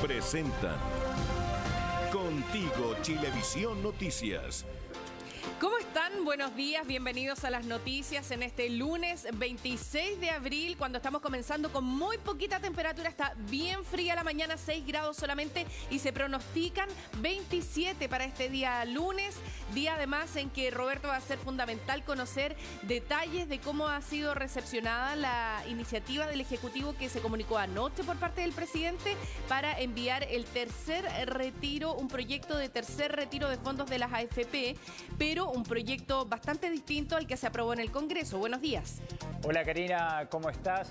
presentan Contigo Chilevisión Noticias. ¿Cómo están? Buenos días, bienvenidos a las noticias en este lunes 26 de abril, cuando estamos comenzando con muy poquita temperatura. Está bien fría la mañana, 6 grados solamente, y se pronostican 27 para este día lunes, día además en que, Roberto, va a ser fundamental conocer detalles de cómo ha sido recepcionada la iniciativa del Ejecutivo que se comunicó anoche por parte del presidente para enviar el tercer retiro, un proyecto de tercer retiro de fondos de las AFP, pero un proyecto bastante distinto al que se aprobó en el Congreso. Buenos días. Hola Karina, ¿cómo estás?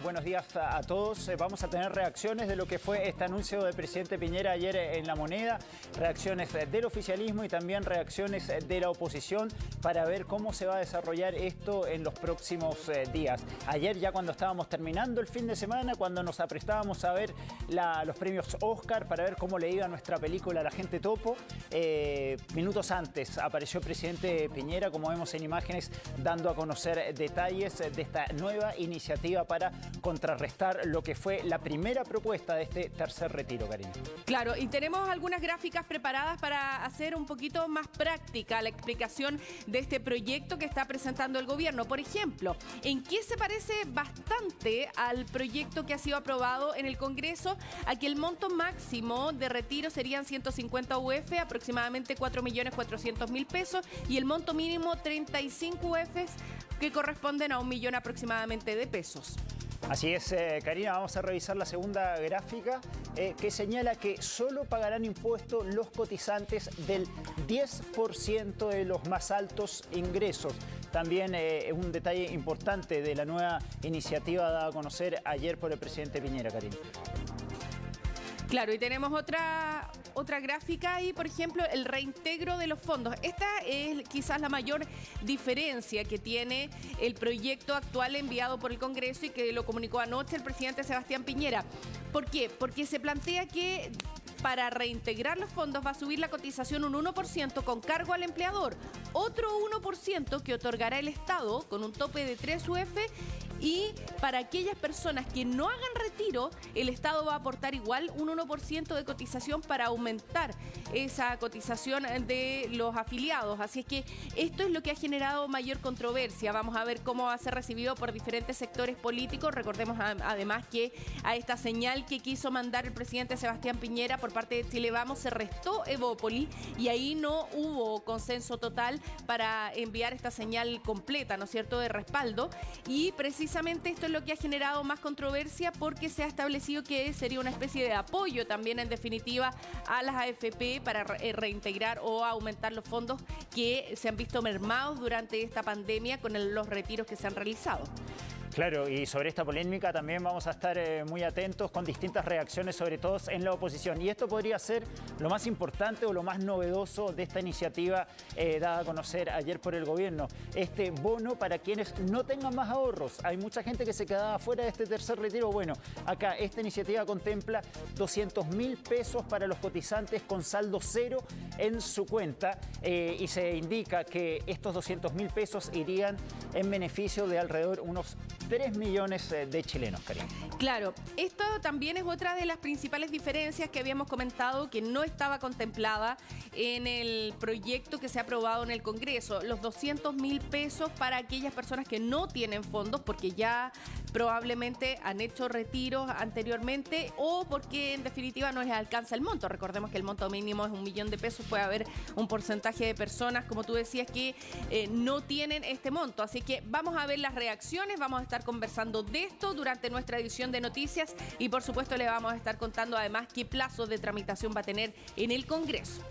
Buenos días a todos. Vamos a tener reacciones de lo que fue este anuncio del presidente Piñera ayer en La Moneda, reacciones del oficialismo y también reacciones de la oposición para ver cómo se va a desarrollar esto en los próximos días. Ayer, ya cuando estábamos terminando el fin de semana, cuando nos aprestábamos a ver los premios Oscar para ver cómo le iba nuestra película La Gente Topo, minutos antes apareció el presidente Piñera, como vemos en imágenes, dando a conocer detalles de esta nueva iniciativa para contrarrestar lo que fue la primera propuesta de este tercer retiro, Karina. Claro, y tenemos algunas gráficas preparadas para hacer un poquito más práctica la explicación de este proyecto que está presentando el gobierno. Por ejemplo, ¿en qué se parece bastante al proyecto que ha sido aprobado en el Congreso? Aquí el monto máximo de retiro serían 150 UF, aproximadamente 4.400.000 pesos, y el monto mínimo 35 UF, que corresponden a 1 millón aproximadamente de pesos. Así es, Karina, vamos a revisar la segunda gráfica que señala que solo pagarán impuestos los cotizantes del 10% de los más altos ingresos. También un detalle importante de la nueva iniciativa dada a conocer ayer por el presidente Piñera, Karina. Claro, y tenemos otra gráfica ahí, por ejemplo, el reintegro de los fondos. Esta es quizás la mayor diferencia que tiene el proyecto actual enviado por el Congreso y que lo comunicó anoche el presidente Sebastián Piñera. ¿Por qué? Porque se plantea que para reintegrar los fondos va a subir la cotización un 1% con cargo al empleador, otro 1% que otorgará el Estado con un tope de 3 UF, y para aquellas personas que no hagan retiro, el Estado va a aportar igual un 1% de cotización para aumentar esa cotización de los afiliados. Así es que esto es lo que ha generado mayor controversia. Vamos a ver cómo va a ser recibido por diferentes sectores políticos. Recordemos además que a esta señal que quiso mandar el presidente Sebastián Piñera por parte de Chile Vamos se restó Evópoli, y ahí no hubo consenso total para enviar esta señal completa, ¿no es cierto?, de respaldo. Y precisamente esto es lo que ha generado más controversia, porque se ha establecido que sería una especie de apoyo también, en definitiva, a las AFP para reintegrar o aumentar los fondos que se han visto mermados durante esta pandemia con los retiros que se han realizado. Claro, y sobre esta polémica también vamos a estar muy atentos con distintas reacciones, sobre todo en la oposición. Y esto podría ser lo más importante o lo más novedoso de esta iniciativa dada a conocer ayer por el gobierno. Este bono para quienes no tengan más ahorros. Hay mucha gente que se quedaba fuera de este tercer retiro. Bueno, acá esta iniciativa contempla 200.000 pesos para los cotizantes con saldo cero en su cuenta, y se indica que estos 200.000 pesos irían en beneficio de alrededor unos 3 millones de chilenos, Karina. Claro, esto también es otra de las principales diferencias que habíamos comentado que no estaba contemplada en el proyecto que se ha aprobado en el Congreso. Los 200.000 pesos para aquellas personas que no tienen fondos porque ya probablemente han hecho retiros anteriormente o porque en definitiva no les alcanza el monto. Recordemos que el monto mínimo es 1 millón de pesos. Puede haber un porcentaje de personas, como tú decías, que no tienen este monto. Así que vamos a ver las reacciones, vamos a estar conversando de esto durante nuestra edición de noticias y por supuesto le vamos a estar contando además qué plazo de tramitación va a tener en el Congreso.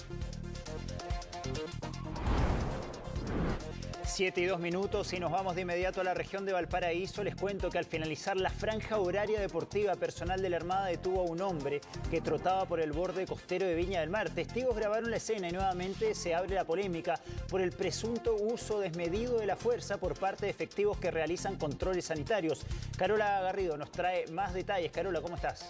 7:02 y nos vamos de inmediato a la región de Valparaíso. Les cuento que al finalizar la franja horaria deportiva, personal de la Armada detuvo a un hombre que trotaba por el borde costero de Viña del Mar. Testigos grabaron la escena y nuevamente se abre la polémica por el presunto uso desmedido de la fuerza por parte de efectivos que realizan controles sanitarios. Carola Garrido nos trae más detalles. Carola, ¿cómo estás?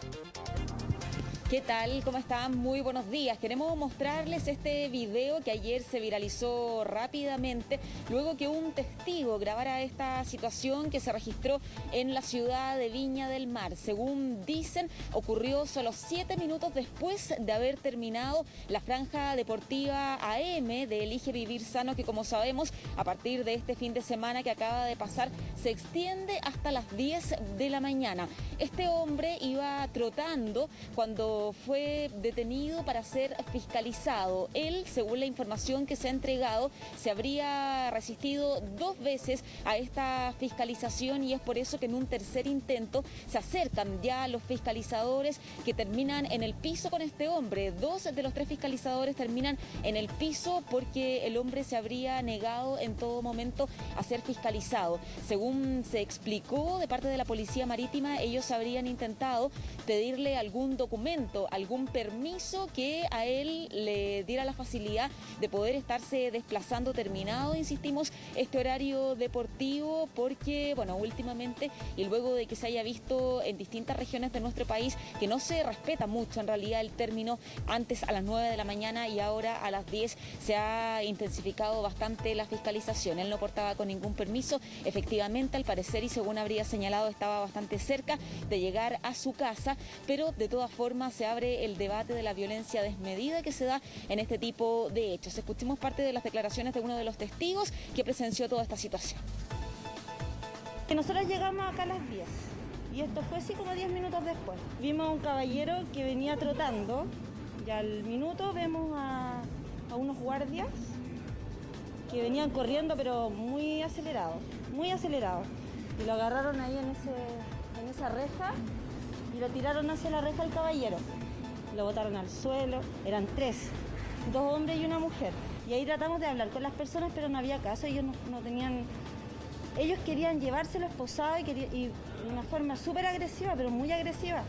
¿Qué tal? ¿Cómo están? Muy buenos días. Queremos mostrarles este video que ayer se viralizó rápidamente luego que un testigo grabara esta situación que se registró en la ciudad de Viña del Mar. Según dicen, ocurrió solo 7 minutos después de haber terminado la franja deportiva AM de Elige Vivir Sano, que como sabemos, a partir de este fin de semana que acaba de pasar, se extiende hasta las 10 de la mañana. Este hombre iba trotando cuando fue detenido para ser fiscalizado. Él, según la información que se ha entregado, se habría resistido 2 veces a esta fiscalización y es por eso que en un tercer intento se acercan ya los fiscalizadores que terminan en el piso con este hombre. 2 de los 3 fiscalizadores terminan en el piso porque el hombre se habría negado en todo momento a ser fiscalizado. Según se explicó de parte de la Policía Marítima, ellos habrían intentado pedirle algún documento, algún permiso que a él le diera la facilidad de poder estarse desplazando terminado, insistimos, este horario deportivo, porque, bueno, últimamente y luego de que se haya visto en distintas regiones de nuestro país que no se respeta mucho en realidad el término, antes a las 9 de la mañana y ahora a las 10 se ha intensificado bastante la fiscalización. Él no portaba con ningún permiso, efectivamente, al parecer, y según habría señalado, estaba bastante cerca de llegar a su casa, pero de todas formas se abre el debate de la violencia desmedida que se da en este tipo de hechos. Escuchemos parte de las declaraciones de uno de los testigos que presenció toda esta situación. Nosotros llegamos acá a las 10 y esto fue así como 10 minutos después. Vimos a un caballero que venía trotando y al minuto vemos a unos guardias que venían corriendo pero muy acelerados. Y lo agarraron ahí en esa reja y lo tiraron hacia la reja al caballero. Lo botaron al suelo, eran 3, 2 hombres y una mujer. Y ahí tratamos de hablar con las personas, pero no había caso, ellos no tenían... Ellos querían llevárselo esposado y de una forma súper agresiva, pero muy agresiva.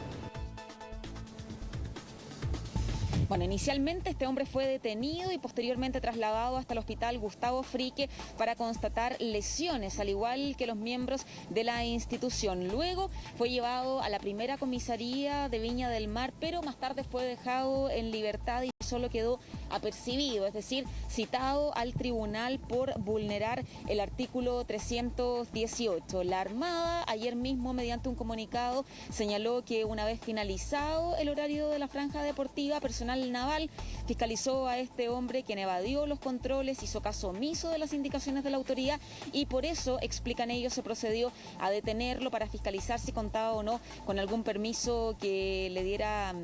Bueno, inicialmente este hombre fue detenido y posteriormente trasladado hasta el hospital Gustavo Frique para constatar lesiones, al igual que los miembros de la institución. Luego fue llevado a la primera comisaría de Viña del Mar, pero más tarde fue dejado en libertad y solo quedó apercibido, es decir, citado al tribunal por vulnerar el artículo 318. La Armada ayer mismo, mediante un comunicado, señaló que una vez finalizado el horario de la franja deportiva, personal naval fiscalizó a este hombre quien evadió los controles, hizo caso omiso de las indicaciones de la autoridad y por eso, explican ellos, se procedió a detenerlo para fiscalizar si contaba o no con algún permiso que le diera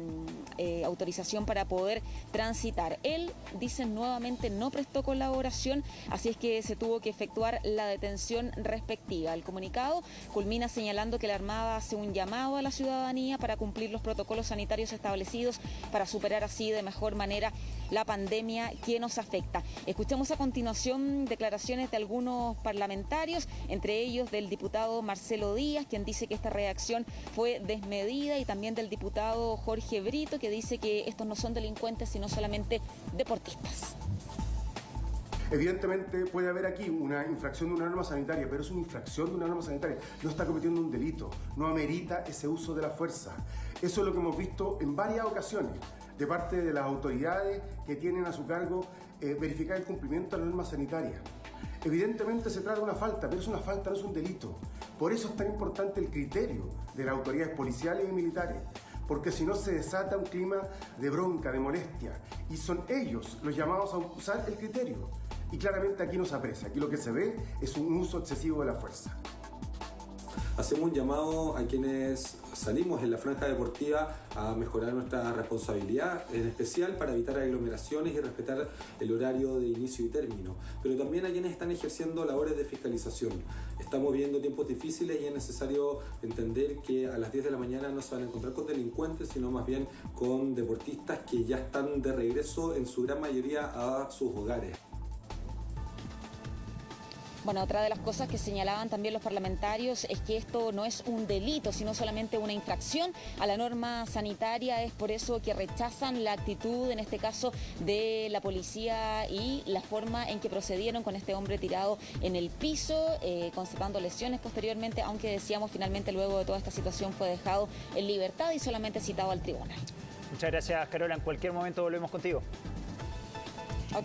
autorización para poder transitar. Él, dicen nuevamente, no prestó colaboración, así es que se tuvo que efectuar la detención respectiva. El comunicado culmina señalando que la Armada hace un llamado a la ciudadanía para cumplir los protocolos sanitarios establecidos para superar así de mejor manera la pandemia que nos afecta. Escuchemos a continuación declaraciones de algunos parlamentarios, entre ellos del diputado Marcelo Díaz, quien dice que esta reacción fue desmedida, y también del diputado Jorge Brito, que dice que estos no son delincuentes, sino solamente deportistas. Evidentemente puede haber aquí una infracción de una norma sanitaria, pero es una infracción de una norma sanitaria. No está cometiendo un delito, no amerita ese uso de la fuerza. Eso es lo que hemos visto en varias ocasiones de parte de las autoridades que tienen a su cargo verificar el cumplimiento de la norma sanitaria. Evidentemente se trata de una falta, pero es una falta, no es un delito. Por eso es tan importante el criterio de las autoridades policiales y militares, porque si no se desata un clima de bronca, de molestia, y son ellos los llamados a usar el criterio. Y claramente aquí no se aprecia, aquí lo que se ve es un uso excesivo de la fuerza. Hacemos un llamado a quienes salimos en la franja deportiva a mejorar nuestra responsabilidad, en especial para evitar aglomeraciones y respetar el horario de inicio y término, pero también a quienes están ejerciendo labores de fiscalización. Estamos viviendo tiempos difíciles y es necesario entender que a las 10 de la mañana no se van a encontrar con delincuentes, sino más bien con deportistas que ya están de regreso en su gran mayoría a sus hogares. Bueno, otra de las cosas que señalaban también los parlamentarios es que esto no es un delito, sino solamente una infracción a la norma sanitaria. Es por eso que rechazan la actitud, en este caso, de la policía y la forma en que procedieron con este hombre tirado en el piso, constatando lesiones posteriormente, aunque decíamos finalmente luego de toda esta situación fue dejado en libertad y solamente citado al tribunal. Muchas gracias, Carola. En cualquier momento volvemos contigo.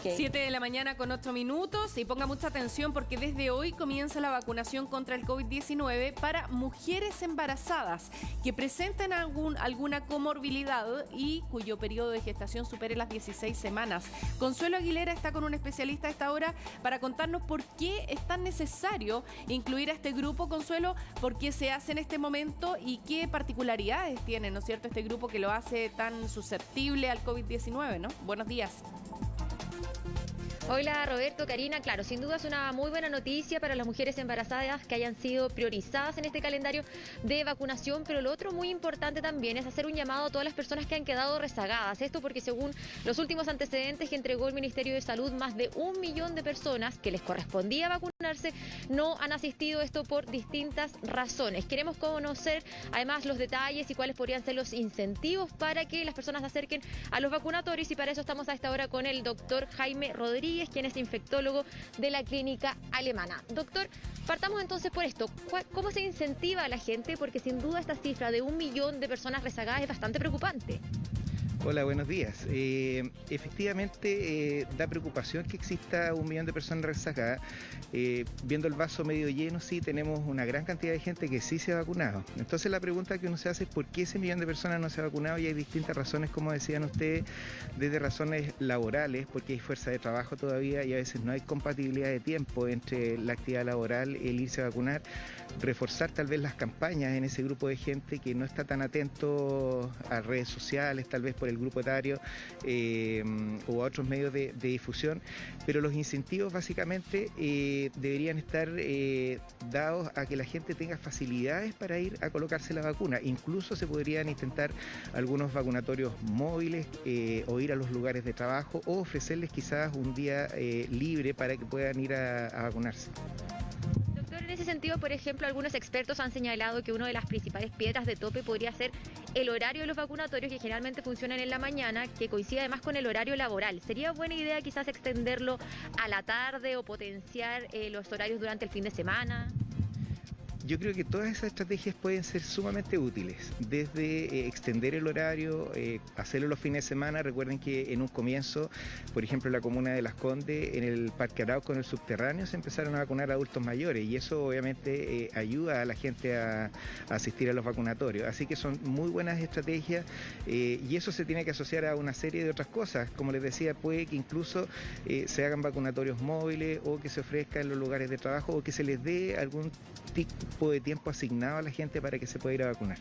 7 de la mañana con 8 minutos y ponga mucha atención porque desde hoy comienza la vacunación contra el COVID-19 para mujeres embarazadas que presenten alguna comorbilidad y cuyo periodo de gestación supere las 16 semanas. Consuelo Aguilera está con un especialista a esta hora para contarnos por qué es tan necesario incluir a este grupo. Consuelo, ¿por qué se hace en este momento y qué particularidades tiene, ¿no es cierto?, este grupo que lo hace tan susceptible al COVID-19, ¿no? Buenos días. Hola Roberto, Karina, claro, sin duda es una muy buena noticia para las mujeres embarazadas que hayan sido priorizadas en este calendario de vacunación, pero lo otro muy importante también es hacer un llamado a todas las personas que han quedado rezagadas. Esto porque según los últimos antecedentes que entregó el Ministerio de Salud, más de 1 millón de personas que les correspondía vacunarse no han asistido, esto por distintas razones. Queremos conocer además los detalles y cuáles podrían ser los incentivos para que las personas se acerquen a los vacunatorios y para eso estamos a esta hora con el doctor Jaime Rodríguez, quien es infectólogo de la clínica alemana. Doctor, partamos entonces por esto. ¿Cómo se incentiva a la gente? Porque sin duda esta cifra de 1 millón de personas rezagadas es bastante preocupante. Hola, buenos días. Efectivamente, da preocupación que exista 1 millón de personas rezagadas. Viendo el vaso medio lleno, sí, tenemos una gran cantidad de gente que sí se ha vacunado. Entonces la pregunta que uno se hace es ¿por qué ese 1 millón de personas no se ha vacunado? Y hay distintas razones, como decían ustedes, desde razones laborales, porque hay fuerza de trabajo todavía y a veces no hay compatibilidad de tiempo entre la actividad laboral y el irse a vacunar. Reforzar tal vez las campañas en ese grupo de gente que no está tan atento a redes sociales, tal vez por el grupo etario o a otros medios de difusión, pero los incentivos básicamente deberían estar dados a que la gente tenga facilidades para ir a colocarse la vacuna. Incluso se podrían intentar algunos vacunatorios móviles o ir a los lugares de trabajo o ofrecerles quizás un día libre para que puedan ir a vacunarse. En ese sentido, por ejemplo, algunos expertos han señalado que una de las principales piedras de tope podría ser el horario de los vacunatorios, que generalmente funcionan en la mañana, que coincide además con el horario laboral. ¿Sería buena idea quizás extenderlo a la tarde o potenciar los horarios durante el fin de semana? Yo creo que todas esas estrategias pueden ser sumamente útiles, desde extender el horario, hacerlo los fines de semana. Recuerden que en un comienzo, por ejemplo en la comuna de Las Condes, en el Parque Arauco, en el subterráneo, se empezaron a vacunar a adultos mayores y eso obviamente ayuda a la gente a asistir a los vacunatorios. Así que son muy buenas estrategias y eso se tiene que asociar a una serie de otras cosas. Como les decía, puede que incluso se hagan vacunatorios móviles o que se ofrezca en los lugares de trabajo o que se les dé algún tipo de tiempo asignado a la gente para que se pueda ir a vacunar.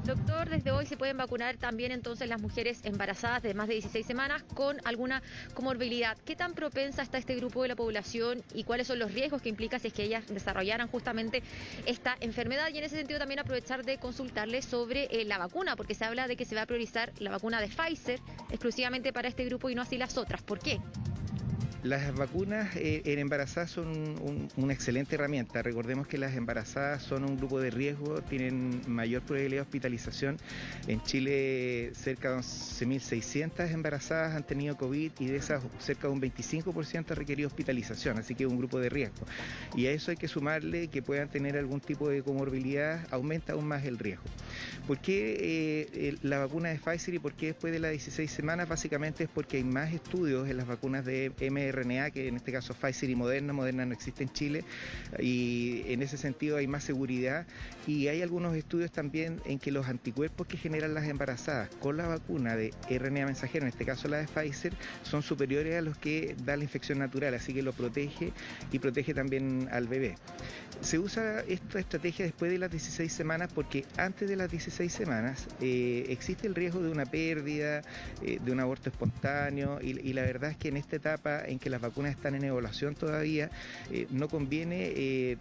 Doctor, desde hoy se pueden vacunar también entonces las mujeres embarazadas de más de 16 semanas con alguna comorbilidad. ¿Qué tan propensa está este grupo de la población y cuáles son los riesgos que implica si es que ellas desarrollaran justamente esta enfermedad? Y en ese sentido también aprovechar de consultarles sobre la vacuna, porque se habla de que se va a priorizar la vacuna de Pfizer exclusivamente para este grupo y no así las otras. ¿Por qué? Las vacunas en embarazadas son una excelente herramienta. Recordemos que las embarazadas son un grupo de riesgo, tienen mayor probabilidad de hospitalización. En Chile cerca de 11.600 embarazadas han tenido COVID y de esas cerca de un 25% ha requerido hospitalización, así que es un grupo de riesgo. Y a eso hay que sumarle que puedan tener algún tipo de comorbilidad, aumenta aún más el riesgo. ¿Por qué la vacuna de Pfizer y por qué después de las 16 semanas? Básicamente es porque hay más estudios en las vacunas de mRNA, que en este caso Pfizer y Moderna. Moderna no existe en Chile y en ese sentido hay más seguridad y hay algunos estudios también en que los anticuerpos que generan las embarazadas con la vacuna de RNA mensajero, en este caso la de Pfizer, son superiores a los que da la infección natural, así que lo protege y protege también al bebé. Se usa esta estrategia después de las 16 semanas porque antes de las 16 semanas existe el riesgo de una pérdida, de un aborto espontáneo y la verdad es que en esta etapa en que las vacunas están en evaluación todavía, no conviene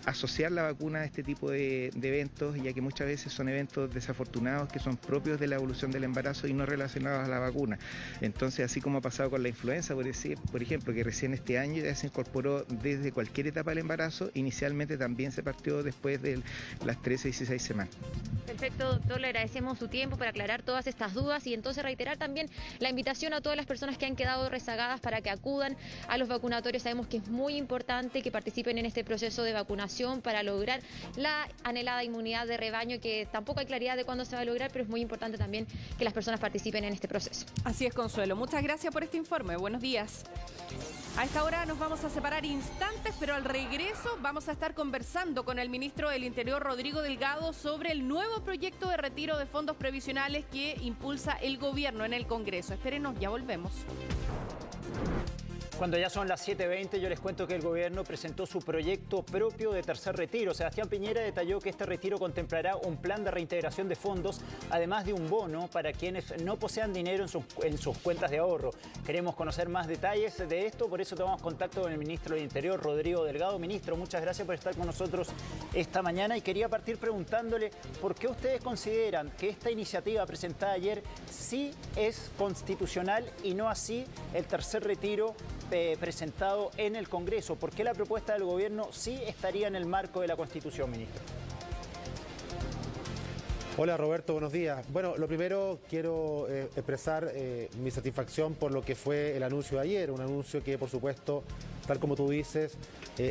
asociar la vacuna a este tipo de eventos, ya que muchas veces son eventos desafortunados que son propios de la evolución del embarazo y no relacionados a la vacuna. Entonces, así como ha pasado con la influenza, por ejemplo, que recién este año ya se incorporó desde cualquier etapa del embarazo, inicialmente también se partió después de las 13 y 16 semanas. Perfecto, doctor, le agradecemos su tiempo para aclarar todas estas dudas y entonces reiterar también la invitación a todas las personas que han quedado rezagadas para que acudan acudan a los vacunatorios. Sabemos que es muy importante que participen en este proceso de vacunación para lograr la anhelada inmunidad de rebaño, que tampoco hay claridad de cuándo se va a lograr, pero es muy importante también que las personas participen en este proceso. Así es, Consuelo. Muchas gracias por este informe. Buenos días. A esta hora nos vamos a separar instantes, pero al regreso vamos a estar conversando con el ministro del Interior, Rodrigo Delgado, sobre el nuevo proyecto de retiro de fondos previsionales que impulsa el gobierno en el Congreso. Espérenos, ya volvemos. Cuando ya son las 7:20, yo les cuento que el gobierno presentó su proyecto propio de tercer retiro. Sebastián Piñera detalló que este retiro contemplará un plan de reintegración de fondos, además de un bono para quienes no posean dinero en sus cuentas de ahorro. Queremos conocer más detalles de esto, por eso tomamos contacto con el ministro del Interior, Rodrigo Delgado. Ministro, muchas gracias por estar con nosotros esta mañana y quería partir preguntándole por qué ustedes consideran que esta iniciativa presentada ayer sí es constitucional y no así el tercer retiro presentado en el Congreso. ¿Por qué la propuesta del gobierno sí estaría en el marco de la Constitución, ministro? Hola Roberto, buenos días. Bueno, lo primero quiero expresar mi satisfacción por lo que fue el anuncio de ayer, un anuncio que por supuesto, tal como tú dices,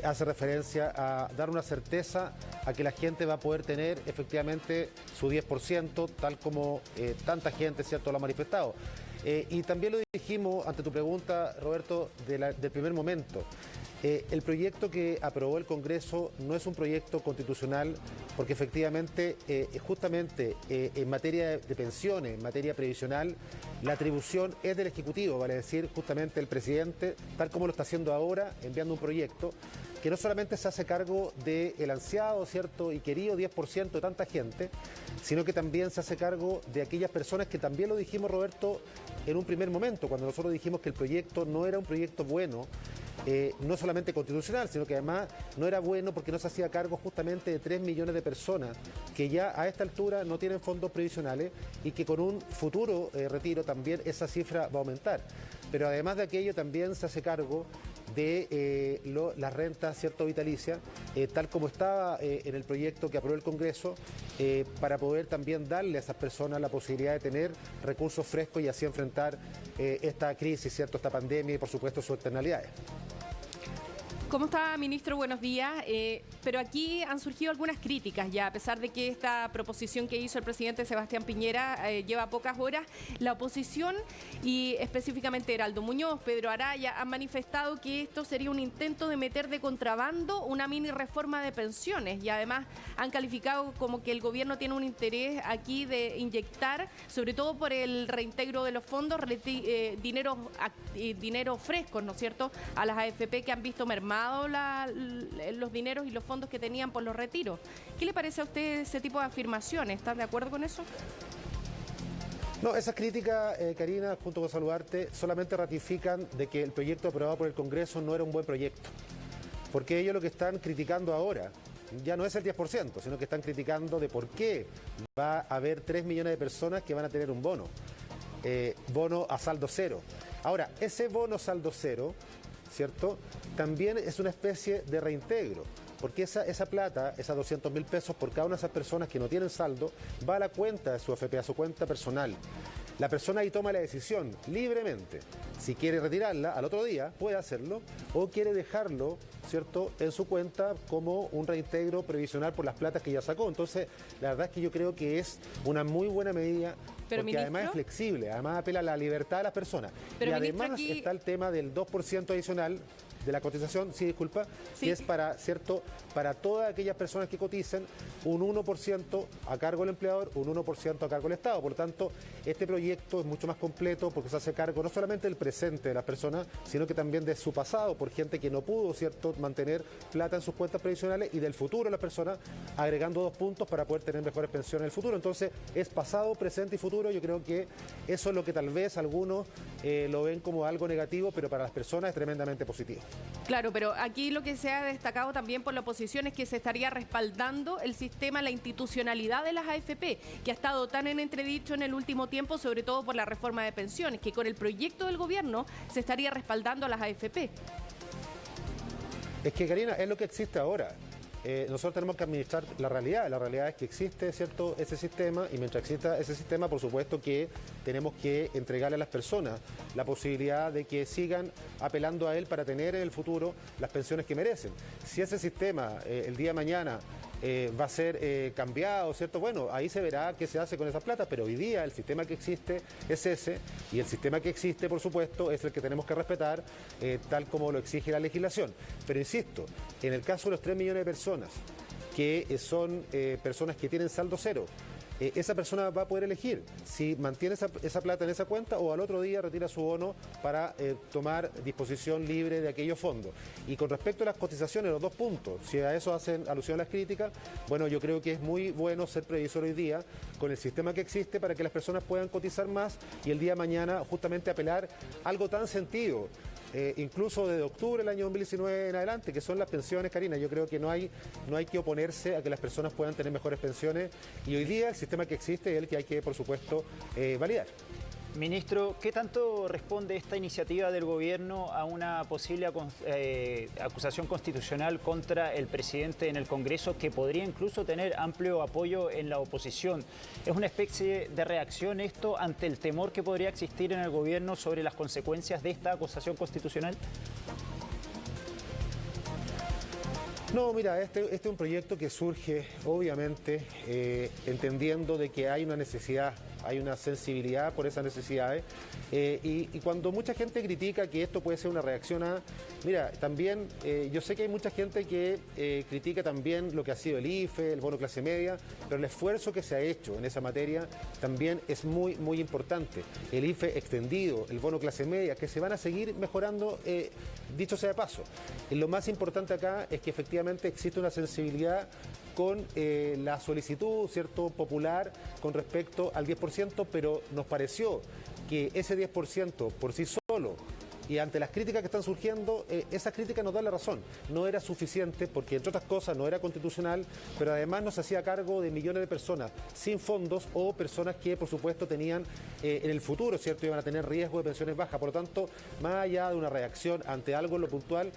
hace referencia a dar una certeza a que la gente va a poder tener efectivamente su 10%, tal como tanta gente, ¿cierto?, lo ha manifestado. Y también lo dijimos ante tu pregunta, Roberto, del primer momento. El proyecto que aprobó el Congreso no es un proyecto constitucional porque efectivamente, justamente en materia de pensiones, en materia previsional, la atribución es del Ejecutivo, vale decir, justamente el presidente, tal como lo está haciendo ahora, enviando un proyecto que no solamente se hace cargo del ansiado, ¿cierto?, y querido 10% de tanta gente, sino que también se hace cargo de aquellas personas que también lo dijimos, Roberto, en un primer momento, cuando nosotros dijimos que el proyecto no era un proyecto bueno, no solamente constitucional, sino que además no era bueno porque no se hacía cargo justamente de 3 millones de personas que ya a esta altura no tienen fondos previsionales y que con un futuro retiro también esa cifra va a aumentar. Pero además de aquello también se hace cargo de las rentas, ¿cierto?, vitalicias, tal como estaba en el proyecto que aprobó el Congreso, para poder también darle a esas personas la posibilidad de tener recursos frescos y así enfrentar esta crisis, ¿cierto?, esta pandemia y por supuesto sus externalidades. ¿Cómo está, ministro? Buenos días. Pero aquí han surgido algunas críticas ya, a pesar de que esta proposición que hizo el presidente Sebastián Piñera lleva pocas horas. La oposición y específicamente Heraldo Muñoz, Pedro Araya, han manifestado que esto sería un intento de meter de contrabando una mini reforma de pensiones y además han calificado como que el gobierno tiene un interés aquí de inyectar, sobre todo por el reintegro de los fondos, dinero frescos, ¿no es cierto?, a las AFP que han visto mermados los dineros y los fondos que tenían por los retiros. ¿Qué le parece a usted ese tipo de afirmaciones? ¿Estás de acuerdo con eso? No, esas críticas, Karina, junto con saludarte, solamente ratifican de que el proyecto aprobado por el Congreso no era un buen proyecto. Porque ellos lo que están criticando ahora ya no es el 10%, sino que están criticando de por qué va a haber 3 millones de personas que van a tener un bono. Bono a saldo cero. Ahora, ese bono saldo cero, ¿cierto?, también es una especie de reintegro, porque esa plata, esas 200.000 pesos por cada una de esas personas que no tienen saldo, va a la cuenta de su AFP, a su cuenta personal. La persona ahí toma la decisión libremente. Si quiere retirarla al otro día, puede hacerlo, o quiere dejarlo, ¿cierto?, en su cuenta como un reintegro previsional por las platas que ya sacó. Entonces, la verdad es que yo creo que es una muy buena medida, pero, porque además es flexible, además apela a la libertad de las personas. Pero, y además está el tema del 2% adicional de la cotización, que es para, ¿cierto?, para todas aquellas personas que coticen, un 1% a cargo del empleador, un 1% a cargo del Estado. Por lo tanto, este proyecto es mucho más completo porque se hace cargo no solamente del presente de las personas, sino que también de su pasado, por gente que no pudo, ¿cierto?, mantener plata en sus cuentas previsionales, y del futuro de las personas, agregando 2 puntos para poder tener mejores pensiones en el futuro. Entonces, es pasado, presente y futuro. Yo creo que eso es lo que tal vez algunos lo ven como algo negativo, pero para las personas es tremendamente positivo. Claro, pero aquí lo que se ha destacado también por la oposición es que se estaría respaldando el sistema, la institucionalidad de las AFP, que ha estado tan en entredicho en el último tiempo, sobre todo por la reforma de pensiones, que con el proyecto del gobierno se estaría respaldando a las AFP. Es que, Karina, es lo que existe ahora. nosotros tenemos que administrar la realidad. La realidad es que existe, ¿cierto?, ese sistema, y mientras exista ese sistema, por supuesto que tenemos que entregarle a las personas la posibilidad de que sigan apelando a él para tener en el futuro las pensiones que merecen. Si ese sistema el día de mañana va a ser cambiado, ¿cierto? Bueno, ahí se verá qué se hace con esa plata, pero hoy día el sistema que existe es ese, y el sistema que existe, por supuesto, es el que tenemos que respetar, tal como lo exige la legislación. Pero insisto, en el caso de los 3 millones de personas, que son personas que tienen saldo cero, esa persona va a poder elegir si mantiene esa plata en esa cuenta o al otro día retira su bono para tomar disposición libre de aquellos fondos. Y con respecto a las cotizaciones, los 2 puntos, si a eso hacen alusión a las críticas, bueno, yo creo que es muy bueno ser previsor hoy día con el sistema que existe para que las personas puedan cotizar más y el día de mañana justamente apelar a algo tan sentido. Incluso desde octubre del año 2019 en adelante, que son las pensiones, Karina. Yo creo que no hay que oponerse a que las personas puedan tener mejores pensiones, y hoy día el sistema que existe es el que hay que, por supuesto, validar. Ministro, ¿qué tanto responde esta iniciativa del gobierno a una posible acusación constitucional contra el presidente en el Congreso, que podría incluso tener amplio apoyo en la oposición? ¿Es una especie de reacción esto ante el temor que podría existir en el gobierno sobre las consecuencias de esta acusación constitucional? No, mira, este es un proyecto que surge, obviamente, entendiendo de que hay una necesidad, hay una sensibilidad por esas necesidades, y cuando mucha gente critica que esto puede ser una reacción a... Mira, también yo sé que hay mucha gente que critica también lo que ha sido el IFE, el bono clase media, pero el esfuerzo que se ha hecho en esa materia también es muy, muy importante. El IFE extendido, el bono clase media, que se van a seguir mejorando, dicho sea de paso. Y lo más importante acá es que efectivamente existe una sensibilidad con la solicitud, ¿cierto?, popular con respecto al 10%, pero nos pareció que ese 10% por sí solo, y ante las críticas que están surgiendo, esas críticas nos dan la razón. No era suficiente porque, entre otras cosas, no era constitucional, pero además nos hacía cargo de millones de personas sin fondos o personas que, por supuesto, tenían en el futuro, ¿cierto?, iban a tener riesgo de pensiones bajas. Por lo tanto, más allá de una reacción ante algo en lo puntual,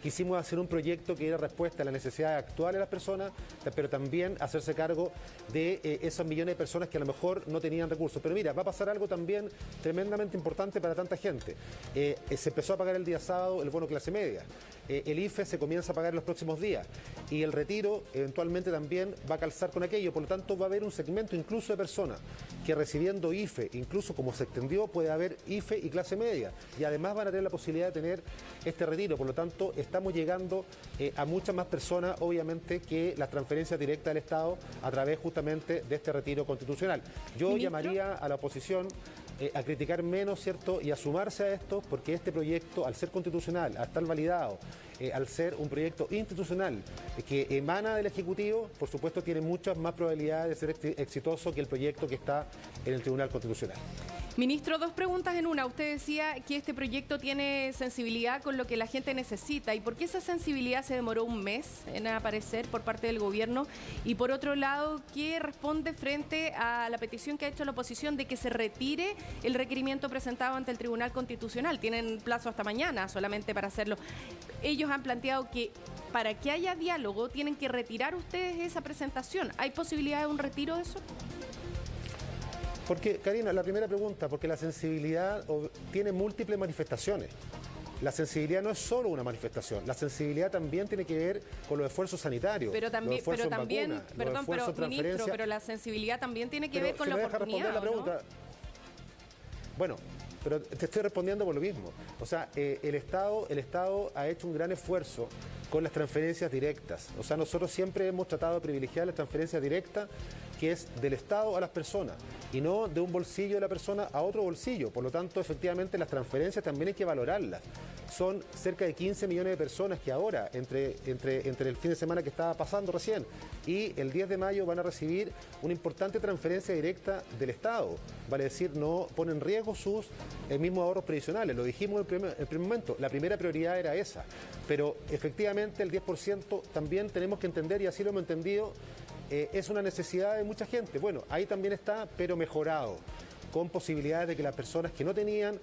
quisimos hacer un proyecto que diera respuesta a las necesidades actuales de las personas, pero también hacerse cargo de esos millones de personas que a lo mejor no tenían recursos. Pero mira, va a pasar algo también tremendamente importante para tanta gente. Se empezó a pagar el día sábado el bono clase media. El IFE se comienza a pagar en los próximos días y el retiro eventualmente también va a calzar con aquello. Por lo tanto, va a haber un segmento incluso de personas que, recibiendo IFE, incluso como se extendió, puede haber IFE y clase media, y además van a tener la posibilidad de tener este retiro. Por lo tanto, estamos llegando a muchas más personas, obviamente, que las transferencias directas del Estado a través justamente de este retiro constitucional. Yo llamaría a la oposición a criticar menos, ¿cierto?, y a sumarse a esto, porque este proyecto, al ser constitucional, al estar validado, al ser un proyecto institucional que emana del Ejecutivo, por supuesto tiene muchas más probabilidades de ser exitoso que el proyecto que está en el Tribunal Constitucional. Ministro, 2 preguntas en una. Usted decía que este proyecto tiene sensibilidad con lo que la gente necesita. ¿Y por qué esa sensibilidad se demoró un mes en aparecer por parte del gobierno? Y por otro lado, ¿qué responde frente a la petición que ha hecho la oposición de que se retire el requerimiento presentado ante el Tribunal Constitucional? Tienen plazo hasta mañana solamente para hacerlo. Ellos han planteado que para que haya diálogo tienen que retirar ustedes esa presentación. ¿Hay posibilidad de un retiro de eso? Porque, Karina, la primera pregunta, porque la sensibilidad tiene múltiples manifestaciones. La sensibilidad no es solo una manifestación, la sensibilidad también tiene que ver con los esfuerzos sanitarios, pero también, ministro, pero la sensibilidad también tiene que ver con la oportunidad, ¿o no? Bueno, pero te estoy respondiendo por lo mismo. O sea, el Estado ha hecho un gran esfuerzo con las transferencias directas. O sea, nosotros siempre hemos tratado de privilegiar las transferencias directas, que es del Estado a las personas y no de un bolsillo de la persona a otro bolsillo. Por lo tanto, efectivamente, las transferencias también hay que valorarlas. Son cerca de 15 millones de personas que ahora, entre el fin de semana que estaba pasando recién y el 10 de mayo, van a recibir una importante transferencia directa del Estado. Vale decir, no pone en riesgo sus mismos ahorros previsionales. Lo dijimos en el primer momento, la primera prioridad era esa. Pero efectivamente el 10% también tenemos que entender, y así lo hemos entendido, es una necesidad de mucha gente. Bueno, ahí también está, pero mejorado. con posibilidades de que las personas que no tenían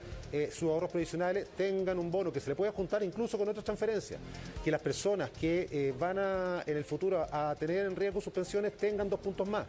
sus ahorros provisionales tengan un bono que se le pueda juntar incluso con otras transferencias, que las personas que van en el futuro a tener en riesgo sus pensiones tengan 2 puntos más,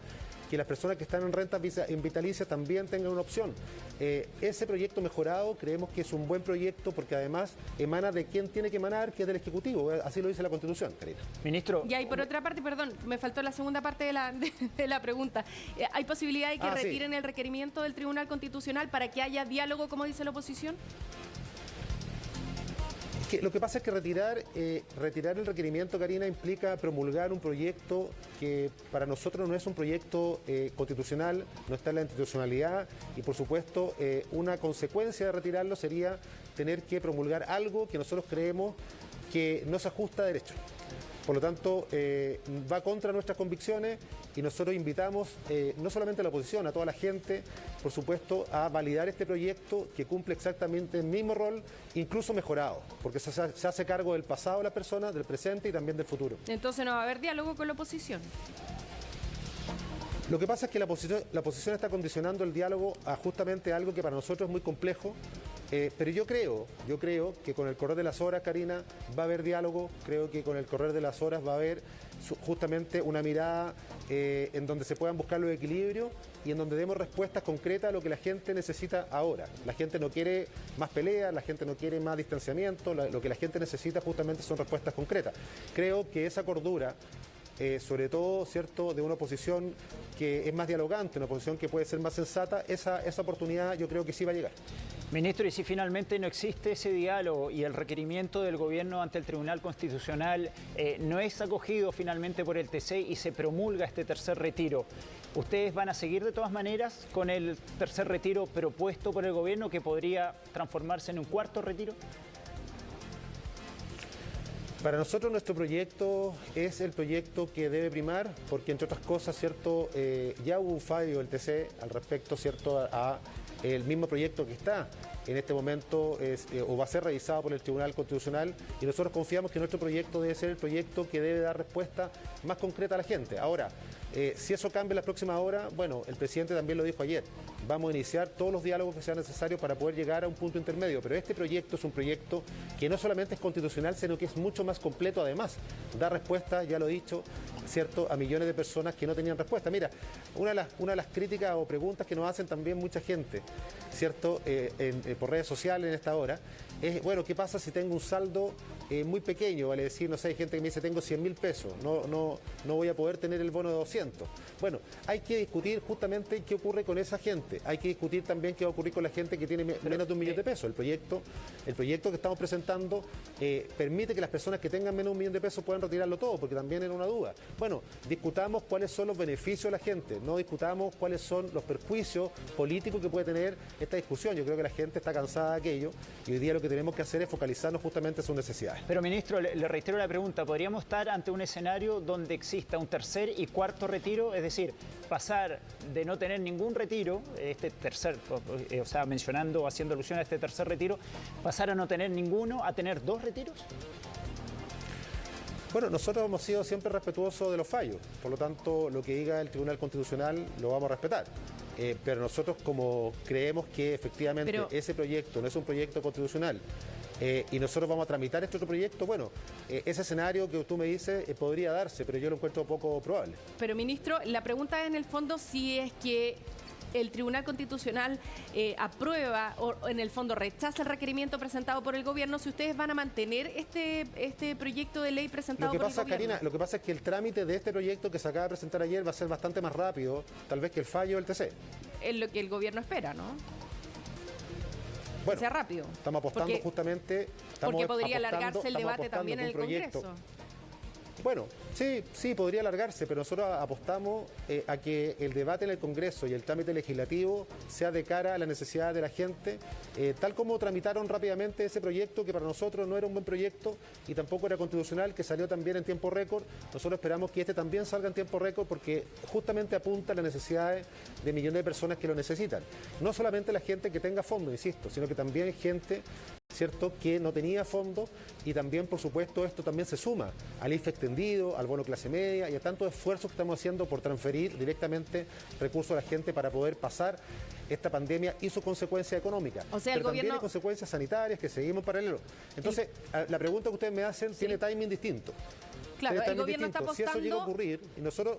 que las personas que están en rentas vitalicias también tengan una opción. Ese proyecto mejorado creemos que es un buen proyecto porque además emana de quien tiene que emanar, que es del Ejecutivo, así lo dice la Constitución, Karina. Ministro. Y por otra parte, perdón, me faltó la segunda parte de la pregunta. ¿Hay posibilidad de que retiren el requerimiento del Tribunal Constitucional para que haya diálogo, como dice la oposición? Lo que pasa es que retirar el requerimiento, Karina, implica promulgar un proyecto que para nosotros no es un proyecto constitucional, no está en la institucionalidad y, por supuesto, una consecuencia de retirarlo sería tener que promulgar algo que nosotros creemos que no se ajusta a derecho. Por lo tanto, va contra nuestras convicciones y nosotros invitamos no solamente a la oposición, a toda la gente, por supuesto, a validar este proyecto que cumple exactamente el mismo rol, incluso mejorado, porque se hace cargo del pasado de la persona, del presente y también del futuro. Entonces no va a haber diálogo con la oposición. Lo que pasa es que la oposición está condicionando el diálogo a justamente algo que para nosotros es muy complejo, pero yo creo que con el correr de las horas, Karina, va a haber diálogo, creo que con el correr de las horas va a haber justamente una mirada en donde se puedan buscar los equilibrios y en donde demos respuestas concretas a lo que la gente necesita ahora. La gente no quiere más peleas, la gente no quiere más distanciamiento, lo que la gente necesita justamente son respuestas concretas. Creo que esa cordura, sobre todo, ¿cierto?, de una oposición que es más dialogante, una oposición que puede ser más sensata, esa oportunidad yo creo que sí va a llegar. Ministro, y si finalmente no existe ese diálogo y el requerimiento del gobierno ante el Tribunal Constitucional no es acogido finalmente por el TC y se promulga este tercer retiro, ¿ustedes van a seguir de todas maneras con el tercer retiro propuesto por el gobierno que podría transformarse en un cuarto retiro? Para nosotros nuestro proyecto es el proyecto que debe primar, porque entre otras cosas, ¿cierto?, ya hubo un fallo del TC al respecto, ¿cierto?, a el mismo proyecto que está en este momento o va a ser revisado por el Tribunal Constitucional y nosotros confiamos que nuestro proyecto debe ser el proyecto que debe dar respuesta más concreta a la gente. Ahora, si eso cambia en la próxima hora, bueno, el presidente también lo dijo ayer, vamos a iniciar todos los diálogos que sean necesarios para poder llegar a un punto intermedio, pero este proyecto es un proyecto que no solamente es constitucional, sino que es mucho más completo además, da respuesta, ya lo he dicho, ¿cierto?, a millones de personas que no tenían respuesta. Mira, una de las críticas o preguntas que nos hacen también mucha gente, ¿cierto?, por redes sociales en esta hora, es, bueno, ¿qué pasa si tengo un saldo muy pequeño? Vale decir, no sé, hay gente que me dice, tengo 100.000 pesos, no voy a poder tener el bono de 200. Bueno, hay que discutir justamente qué ocurre con esa gente. Hay que discutir también qué va a ocurrir con la gente que tiene menos de 1 millón de pesos. El proyecto que estamos presentando permite que las personas que tengan menos de 1 millón de pesos puedan retirarlo todo, porque también era una duda. Bueno, discutamos cuáles son los beneficios de la gente, no discutamos cuáles son los perjuicios políticos que puede tener esta discusión. Yo creo que la gente está cansada de aquello y hoy día lo que tenemos que hacer es focalizarnos justamente en sus necesidades. Pero, ministro, le reitero la pregunta, ¿podríamos estar ante un escenario donde exista un tercer y cuarto retiro? Es decir, pasar de no tener ningún retiro, este tercer, o sea, mencionando o haciendo alusión a este tercer retiro, pasar a no tener ninguno, a tener 2 retiros. Bueno, nosotros hemos sido siempre respetuosos de los fallos, por lo tanto, lo que diga el Tribunal Constitucional lo vamos a respetar. Pero nosotros, como creemos que efectivamente ese proyecto no es un proyecto constitucional y nosotros vamos a tramitar este otro proyecto, bueno, ese escenario que tú me dices podría darse, pero yo lo encuentro poco probable. Pero, ministro, la pregunta en el fondo si es que el Tribunal Constitucional aprueba o en el fondo rechaza el requerimiento presentado por el gobierno, si ustedes van a mantener este proyecto de ley presentado por el gobierno. Karina, lo que pasa es que el trámite de este proyecto que se acaba de presentar ayer va a ser bastante más rápido, tal vez que el fallo del TC. Es lo que el gobierno espera, ¿no? Bueno, que sea rápido. Estamos apostando justamente... Porque podría alargarse el debate también en el Congreso. Bueno, sí, podría alargarse, pero nosotros apostamos a que el debate en el Congreso y el trámite legislativo sea de cara a la necesidad de la gente, tal como tramitaron rápidamente ese proyecto que para nosotros no era un buen proyecto y tampoco era constitucional, que salió también en tiempo récord. Nosotros esperamos que este también salga en tiempo récord porque justamente apunta a las necesidades de millones de personas que lo necesitan. No solamente la gente que tenga fondo, insisto, sino que también gente, ¿cierto?, que no tenía fondos, y también, por supuesto, esto también se suma al IFE extendido, al bono clase media y a tantos esfuerzos que estamos haciendo por transferir directamente recursos a la gente para poder pasar esta pandemia y su consecuencia económica. O sea, pero el también gobierno... hay consecuencias sanitarias que seguimos en paralelo. Entonces, la pregunta que ustedes me hacen tiene timing distinto. Claro, el gobierno está apostando... Si eso llega a ocurrir, y nosotros...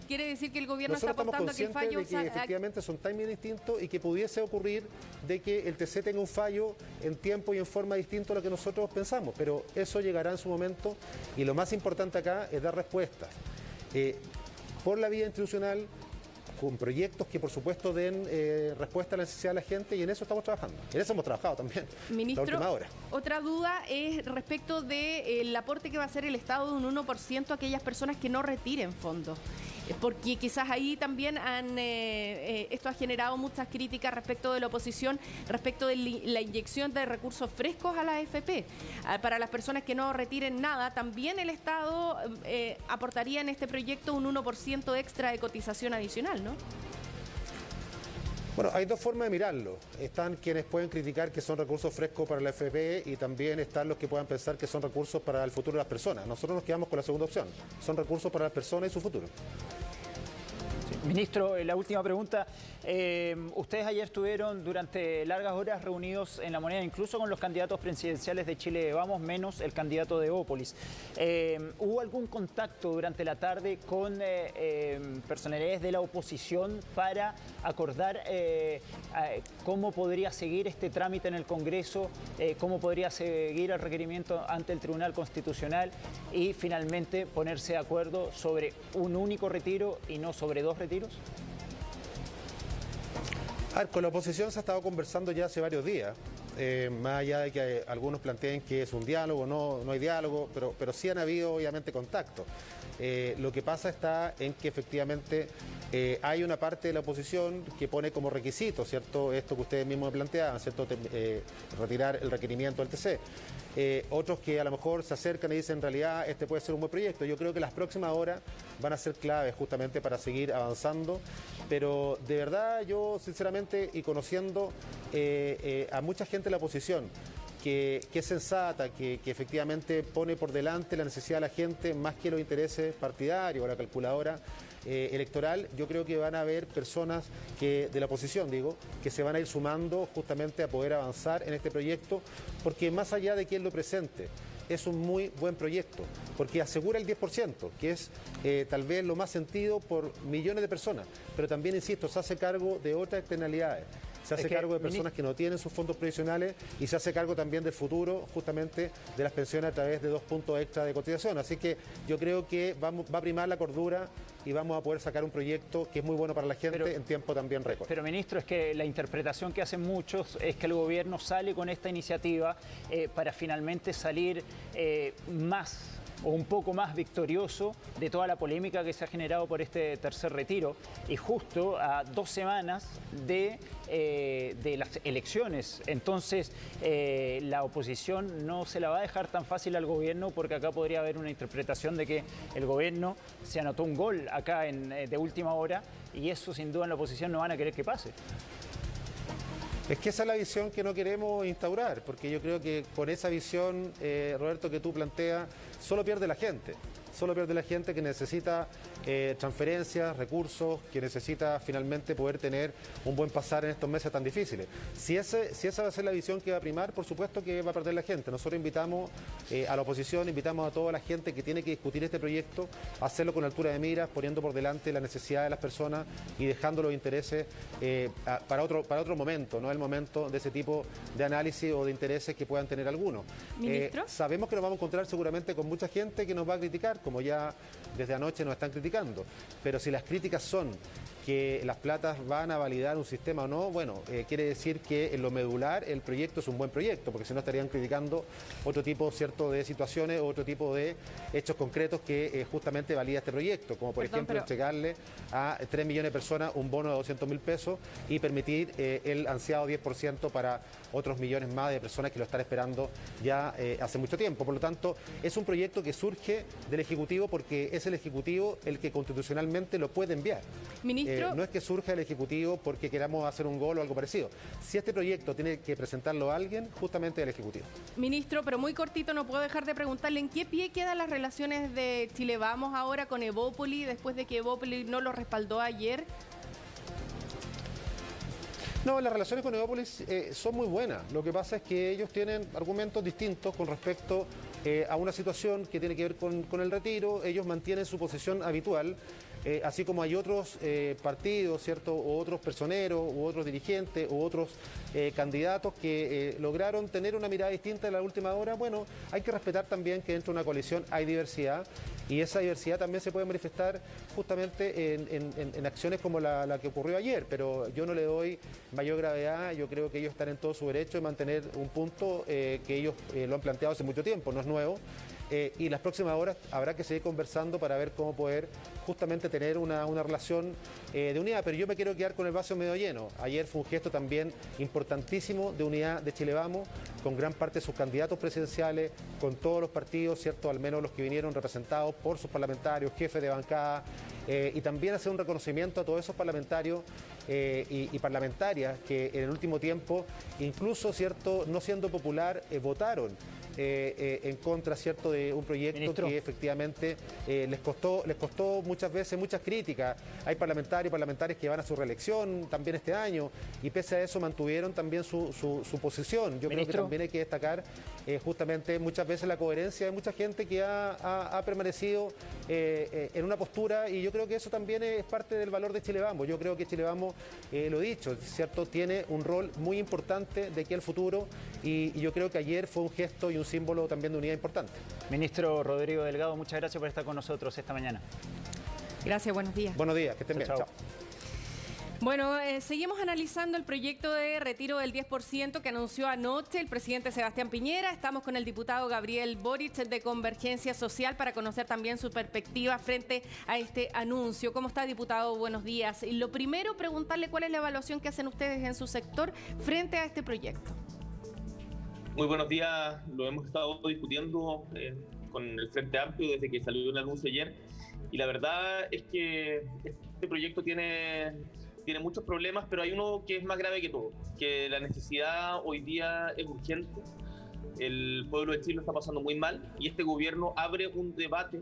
Quiere decir que el gobierno está Nosotros apostando a que el estamos fallo... conscientes de que efectivamente son timing distintos y que pudiese ocurrir de que el TC tenga un fallo en tiempo y en forma distinta a lo que nosotros pensamos, pero eso llegará en su momento, y lo más importante acá es dar respuestas por la vía institucional, con proyectos que por supuesto den respuesta a la necesidad de la gente, y en eso estamos trabajando. En eso hemos trabajado también. Ministro, la última hora. Otra duda es respecto del aporte que va a hacer el Estado de un 1% a aquellas personas que no retiren fondos. Porque quizás ahí también esto ha generado muchas críticas respecto de la oposición, respecto de la inyección de recursos frescos a la AFP. Para las personas que no retiren nada, también el Estado aportaría en este proyecto un 1% extra de cotización adicional, ¿no? Bueno, hay dos formas de mirarlo. Están quienes pueden criticar que son recursos frescos para la AFP, y también están los que puedan pensar que son recursos para el futuro de las personas. Nosotros nos quedamos con la segunda opción. Son recursos para las personas y su futuro. Sí. Ministro, la última pregunta. Ustedes ayer estuvieron durante largas horas reunidos en La Moneda, incluso con los candidatos presidenciales de Chile Vamos, menos el candidato de Evópolis. ¿Hubo algún contacto durante la tarde con personalidades de la oposición para acordar cómo podría seguir este trámite en el Congreso, cómo podría seguir el requerimiento ante el Tribunal Constitucional y finalmente ponerse de acuerdo sobre un único retiro y no sobre dos retiros? A ver, con la oposición se ha estado conversando ya hace varios días, más allá de que algunos planteen que es un diálogo, no hay diálogo, pero sí han habido obviamente contactos. Lo que pasa está en que efectivamente hay una parte de la oposición que pone como requisito, ¿cierto?, esto que ustedes mismos me planteaban, ¿cierto?, retirar el requerimiento del TC. Otros que a lo mejor se acercan y dicen, en realidad este puede ser un buen proyecto. Yo creo que las próximas horas van a ser claves justamente para seguir avanzando, pero de verdad yo sinceramente, y conociendo a mucha gente de la oposición que es sensata, que efectivamente pone por delante la necesidad de la gente más que los intereses partidarios o la calculadora electoral, yo creo que van a haber personas de la oposición, que se van a ir sumando justamente a poder avanzar en este proyecto, porque más allá de quien lo presente, es un muy buen proyecto, porque asegura el 10%, que es tal vez lo más sentido por millones de personas, pero también, insisto, se hace cargo de otras externalidades. Se hace cargo de personas que no tienen sus fondos previsionales, y se hace cargo también del futuro, justamente, de las pensiones a través de 2 puntos extra de cotización. Así que yo creo que va a primar la cordura y vamos a poder sacar un proyecto que es muy bueno para la gente en tiempo también récord. Pero, ministro, es que la interpretación que hacen muchos es que el gobierno sale con esta iniciativa para finalmente salir más o un poco más victorioso de toda la polémica que se ha generado por este tercer retiro, y justo a 2 semanas de las elecciones. Entonces, la oposición no se la va a dejar tan fácil al gobierno, porque acá podría haber una interpretación de que el gobierno se anotó un gol acá de última hora, y eso sin duda en la oposición no van a querer que pase. Es que esa es la visión que no queremos instaurar, porque yo creo que con esa visión, Roberto, que tú planteas, solo pierde la gente. Solo pierde la gente que necesita transferencias, recursos, que necesita finalmente poder tener un buen pasar en estos meses tan difíciles. Si esa va a ser la visión que va a primar, por supuesto que va a perder la gente. Nosotros invitamos a la oposición, invitamos a toda la gente que tiene que discutir este proyecto a hacerlo con altura de miras, poniendo por delante la necesidad de las personas y dejando los intereses para otro momento, no el momento de ese tipo de análisis o de intereses que puedan tener algunos. Sabemos que nos vamos a encontrar seguramente con mucha gente que nos va a criticar, como ya desde anoche nos están criticando, pero si las críticas son que las platas van a validar un sistema o no, bueno, quiere decir que en lo medular el proyecto es un buen proyecto, porque si no estarían criticando otro tipo, ¿cierto?, de situaciones, otro tipo de hechos concretos que justamente valida este proyecto, como por ejemplo entregarle a 3 millones de personas un bono de 200.000 pesos y permitir el ansiado 10% para otros millones más de personas que lo están esperando ya hace mucho tiempo. Por lo tanto, es un proyecto que surge del Ejecutivo, porque es el Ejecutivo el que constitucionalmente lo puede enviar. Ministro, Ministro, no es que surja el Ejecutivo porque queramos hacer un gol o algo parecido. Si este proyecto tiene que presentarlo a alguien, justamente el Ejecutivo. ministro, pero muy cortito, no puedo dejar de preguntarle en qué pie quedan las relaciones de Chile Vamos ahora con Evópoli, después de que Evópoli no lo respaldó ayer. No, las relaciones con Evópolis son muy buenas. Lo que pasa es que ellos tienen argumentos distintos con respecto a una situación que tiene que ver con el retiro. Ellos mantienen su posición habitual, así como hay otros partidos, ¿cierto? O otros personeros, u otros dirigentes, u otros candidatos que lograron tener una mirada distinta en la última hora. Bueno, hay que respetar también que dentro de una coalición hay diversidad. Y esa diversidad también se puede manifestar justamente en acciones como la que ocurrió ayer, pero yo no le doy mayor gravedad. Yo creo que ellos están en todo su derecho de mantener un punto que ellos lo han planteado hace mucho tiempo, no es nuevo. Y las próximas horas habrá que seguir conversando para ver cómo poder justamente tener una relación de unidad, pero yo me quiero quedar con el vaso medio lleno. Ayer fue un gesto también importantísimo de unidad de Chile Vamos, con gran parte de sus candidatos presidenciales, con todos los partidos, ¿cierto? Al menos los que vinieron representados por sus parlamentarios, jefes de bancada, y también hacer un reconocimiento a todos esos parlamentarios y parlamentarias que en el último tiempo, incluso, ¿cierto?, no siendo popular, votaron en contra, ¿cierto?, de un proyecto, ministro, que efectivamente les costó muchas veces muchas críticas. Hay parlamentarios que van a su reelección también este año y pese a eso mantuvieron también su posición. Yo, ministro, creo que también hay que destacar justamente muchas veces la coherencia de mucha gente que ha permanecido en una postura, y yo creo que eso también es parte del valor de Chile Vamos. Yo creo que Chile Vamos, lo he dicho, ¿cierto?, tiene un rol muy importante de aquí al futuro y yo creo que ayer fue un gesto y un símbolo también de unidad importante. Ministro Rodrigo Delgado, muchas gracias por estar con nosotros esta mañana. Gracias, buenos días. Buenos días, que estén bien. Chao. Bueno, seguimos analizando el proyecto de retiro del 10% que anunció anoche el presidente Sebastián Piñera. Estamos con el diputado Gabriel Boric de Convergencia Social para conocer también su perspectiva frente a este anuncio. ¿Cómo está, diputado? Buenos días. Y lo primero, preguntarle cuál es la evaluación que hacen ustedes en su sector frente a este proyecto. Muy buenos días, lo hemos estado discutiendo con el Frente Amplio desde que salió el anuncio ayer, y la verdad es que este proyecto tiene muchos problemas, pero hay uno que es más grave que todo, que la necesidad hoy día es urgente, el pueblo de Chile lo está pasando muy mal, y este gobierno abre un debate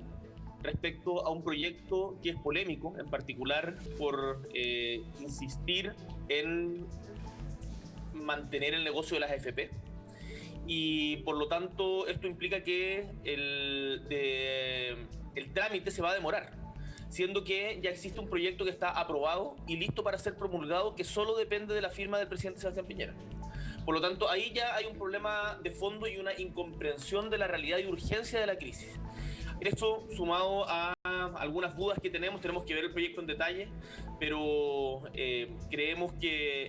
respecto a un proyecto que es polémico, en particular por insistir en mantener el negocio de las AFP. Y por lo tanto esto implica que el trámite se va a demorar, siendo que ya existe un proyecto que está aprobado y listo para ser promulgado, que solo depende de la firma del presidente Sebastián Piñera. Por lo tanto, ahí ya hay un problema de fondo y una incomprensión de la realidad y urgencia de la crisis. Eso, sumado a algunas dudas que tenemos que ver el proyecto en detalle, pero creemos que